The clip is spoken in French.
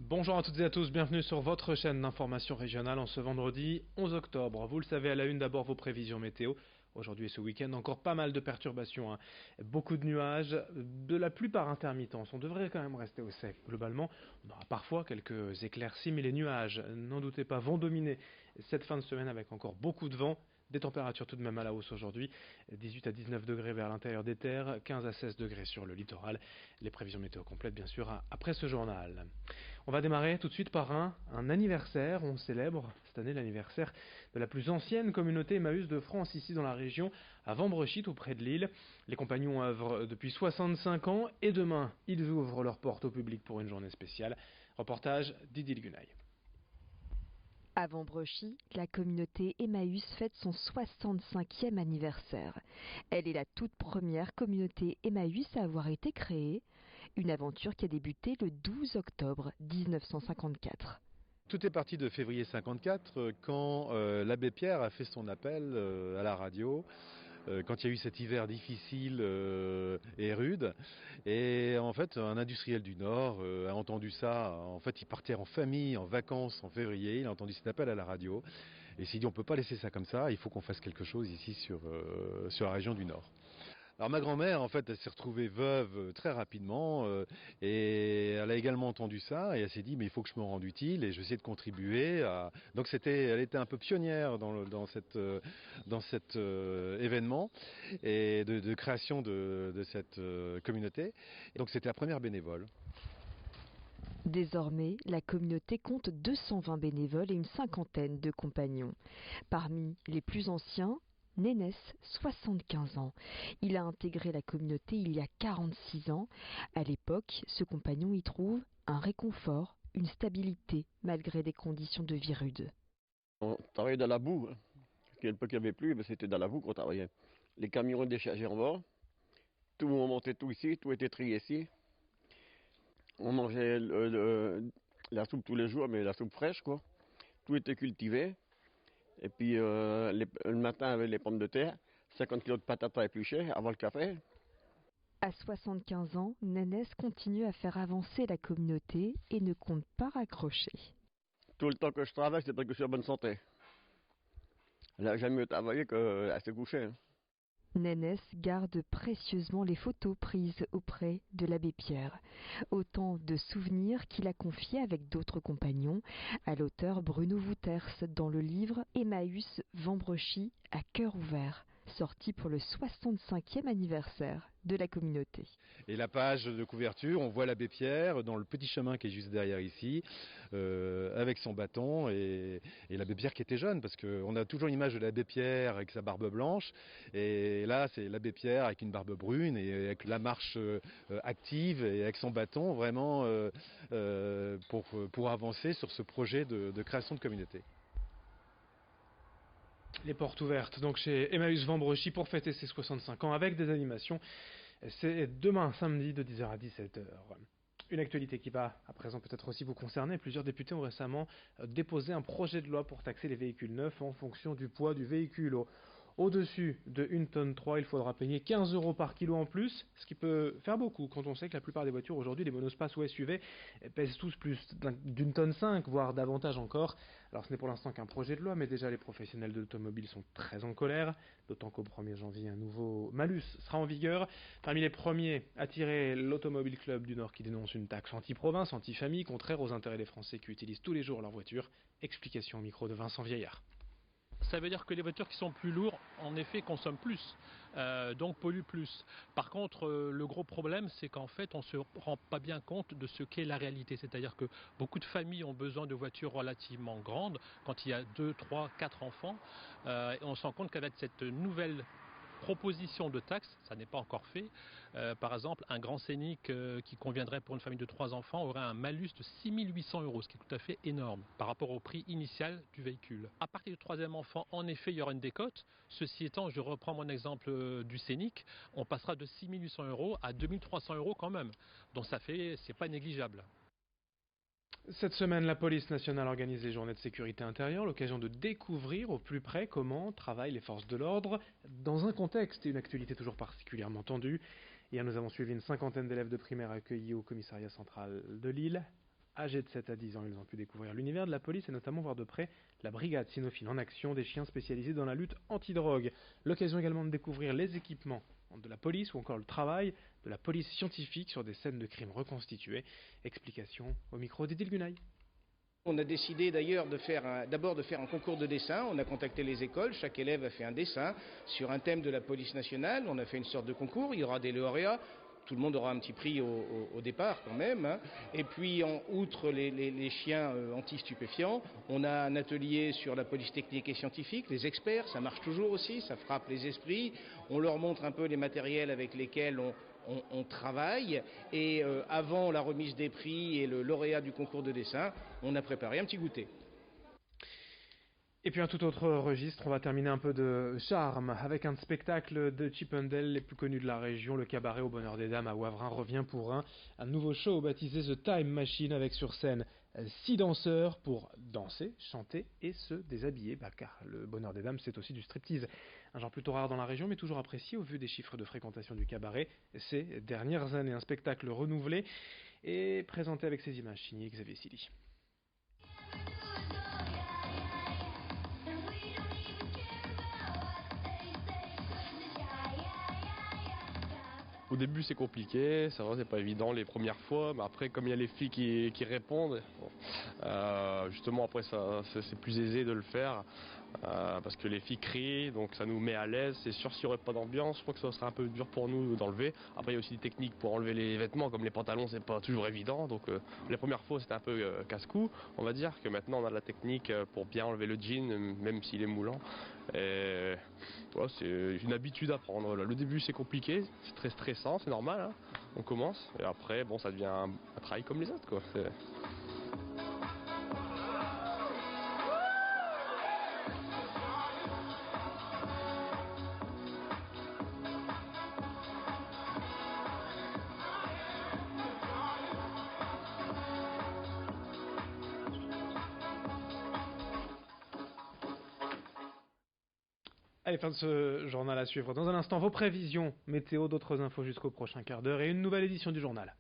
Bonjour à toutes et à tous, bienvenue sur votre chaîne d'information régionale en ce vendredi 11 octobre. Vous le savez, à la une, d'abord vos prévisions météo. Aujourd'hui et ce week-end, encore pas mal de perturbations, hein. Beaucoup de nuages, de la pluie par intermittence. On devrait quand même rester au sec. Globalement, on aura parfois quelques éclaircies, mais les nuages, n'en doutez pas, vont dominer cette fin de semaine avec encore beaucoup de vent. Des températures tout de même à la hausse aujourd'hui, 18 à 19 degrés vers l'intérieur des terres, 15 à 16 degrés sur le littoral. Les prévisions météo complètes bien sûr après ce journal. On va démarrer tout de suite par un anniversaire. On célèbre cette année l'anniversaire de la plus ancienne communauté Emmaüs de France ici dans la région, à Vambrochy, tout près de Lille. Les compagnons œuvrent depuis 65 ans et demain, ils ouvrent leurs portes au public pour une journée spéciale. Reportage d'Idil Gunaï. À Vambrochy, la communauté Emmaüs fête son 65e anniversaire. Elle est la toute première communauté Emmaüs à avoir été créée, une aventure qui a débuté le 12 octobre 1954. Tout est parti de février 54 quand l'abbé Pierre a fait son appel à la radio. Quand il y a eu cet hiver difficile et rude. Et en fait, un industriel du Nord a entendu ça. En fait, il partait en famille, en vacances en février. Il a entendu cet appel à la radio. Et il s'est dit, on ne peut pas laisser ça comme ça. Il faut qu'on fasse quelque chose ici sur la région du Nord. Alors ma grand-mère, en fait, elle s'est retrouvée veuve très rapidement et elle a également entendu ça et elle s'est dit mais il faut que je me rende utile et je vais essayer de contribuer. Donc elle était un peu pionnière dans cet événement et de création de cette communauté. Et donc c'était la première bénévole. Désormais, la communauté compte 220 bénévoles et une cinquantaine de compagnons. Parmi les plus anciens, Nénès, 75 ans. Il a intégré la communauté il y a 46 ans. À l'époque, ce compagnon y trouve un réconfort, une stabilité, malgré des conditions de vie rudes. On travaillait dans la boue. Quel peu qu'il n'y avait plus, mais c'était dans la boue qu'on travaillait. Les camions déchargeaient en bas. Tout le monde montait tout ici, tout était trié ici. On mangeait la soupe tous les jours, mais la soupe fraîche, quoi. Tout était cultivé. Et puis le matin avec les pommes de terre, 50 kilos de patates à éplucher avant le café. À 75 ans, Nénès continue à faire avancer la communauté et ne compte pas raccrocher. Tout le temps que je travaille, c'est parce que je suis en bonne santé. Elle n'a jamais mieux travaillé qu'à se coucher. Hein. Nénès garde précieusement les photos prises auprès de l'abbé Pierre. Autant de souvenirs qu'il a confiés avec d'autres compagnons à l'auteur Bruno Wouters dans le livre Emmaüs Vambrochy à cœur ouvert, sorti pour le 65e anniversaire de la communauté. Et la page de couverture, on voit l'abbé Pierre dans le petit chemin qui est juste derrière ici, avec son bâton, et l'abbé Pierre qui était jeune, parce qu'on a toujours l'image de l'abbé Pierre avec sa barbe blanche, et là c'est l'abbé Pierre avec une barbe brune, et avec la marche active, et avec son bâton, vraiment pour avancer sur ce projet de création de communauté. Les portes ouvertes donc chez Emmaüs Vambrochy pour fêter ses 65 ans avec des animations. C'est demain samedi de 10h à 17h. Une actualité qui va à présent peut-être aussi vous concerner. Plusieurs députés ont récemment déposé un projet de loi pour taxer les véhicules neufs en fonction du poids du véhicule. Au-dessus de 1,3 tonne, il faudra payer 15 € par kilo en plus, ce qui peut faire beaucoup quand on sait que la plupart des voitures aujourd'hui, les monospaces ou SUV, pèsent tous plus d'1,5 tonne, voire davantage encore. Alors ce n'est pour l'instant qu'un projet de loi, mais déjà les professionnels de l'automobile sont très en colère, d'autant qu'au 1er janvier, un nouveau malus sera en vigueur. Parmi les premiers à tirer l'Automobile Club du Nord qui dénonce une taxe anti-province, anti-famille, contraire aux intérêts des Français qui utilisent tous les jours leur voiture. Explication au micro de Vincent Vieillard. Ça veut dire que les voitures qui sont plus lourdes, en effet, consomment plus, donc polluent plus. Par contre, le gros problème, c'est qu'en fait, on ne se rend pas bien compte de ce qu'est la réalité. C'est-à-dire que beaucoup de familles ont besoin de voitures relativement grandes, quand il y a 2, 3, 4 enfants. Et on se rend compte qu'avec cette nouvelle proposition de taxe, ça n'est pas encore fait. Par exemple, un grand Scénic qui conviendrait pour une famille de 3 enfants aurait un malus de 6 800 €, ce qui est tout à fait énorme par rapport au prix initial du véhicule. À partir du 3e enfant, en effet, il y aura une décote. Ceci étant, je reprends mon exemple du Scénic, on passera de 6 800 € à 2 300 € quand même. Donc c'est pas négligeable. Cette semaine, la police nationale organise les journées de sécurité intérieure, l'occasion de découvrir au plus près comment travaillent les forces de l'ordre dans un contexte et une actualité toujours particulièrement tendue. Hier, nous avons suivi une cinquantaine d'élèves de primaire accueillis au commissariat central de Lille Âgés de 7 à 10 ans, ils ont pu découvrir l'univers de la police et notamment voir de près la brigade cynophile en action, des chiens spécialisés dans la lutte anti-drogue. L'occasion également de découvrir les équipements de la police ou encore le travail de la police scientifique sur des scènes de crimes reconstituées. Explication au micro d'Idil Gunay. On a décidé d'ailleurs d'abord de faire un concours de dessin. On a contacté les écoles, chaque élève a fait un dessin sur un thème de la police nationale. On a fait une sorte de concours, il y aura des lauréats. Tout le monde aura un petit prix au départ quand même. Hein. Et puis, outre les chiens anti-stupéfiants, on a un atelier sur la police technique et scientifique, les experts, ça marche toujours aussi, ça frappe les esprits. On leur montre un peu les matériels avec lesquels on travaille. Et avant la remise des prix et le lauréat du concours de dessin, on a préparé un petit goûter. Et puis un tout autre registre, on va terminer un peu de charme avec un spectacle de Chippendale les plus connus de la région. Le cabaret au Bonheur des Dames à Wavrin revient pour un nouveau show baptisé The Time Machine avec sur scène 6 danseurs pour danser, chanter et se déshabiller, car le Bonheur des Dames c'est aussi du striptease. Un genre plutôt rare dans la région mais toujours apprécié au vu des chiffres de fréquentation du cabaret ces dernières années. Un spectacle renouvelé et présenté avec ces images signées Xavier Silly. Au début c'est compliqué, c'est vrai c'est pas évident les premières fois, mais après comme il y a les filles qui répondent, justement après c'est plus aisé de le faire parce que les filles crient, donc ça nous met à l'aise. C'est sûr s'il n'y aurait pas d'ambiance, je crois que ça serait un peu dur pour nous d'enlever. Après il y a aussi des techniques pour enlever les vêtements, comme les pantalons c'est pas toujours évident, donc les premières fois c'était un peu casse-cou, on va dire que maintenant on a la technique pour bien enlever le jean, même s'il est moulant. Et ouais, c'est une habitude à prendre. Le début c'est compliqué, c'est très stressant, c'est normal, hein. On commence et après bon ça devient un travail comme les autres quoi. Allez, fin de ce journal à suivre. Dans un instant, vos prévisions météo, d'autres infos jusqu'au prochain quart d'heure et une nouvelle édition du journal.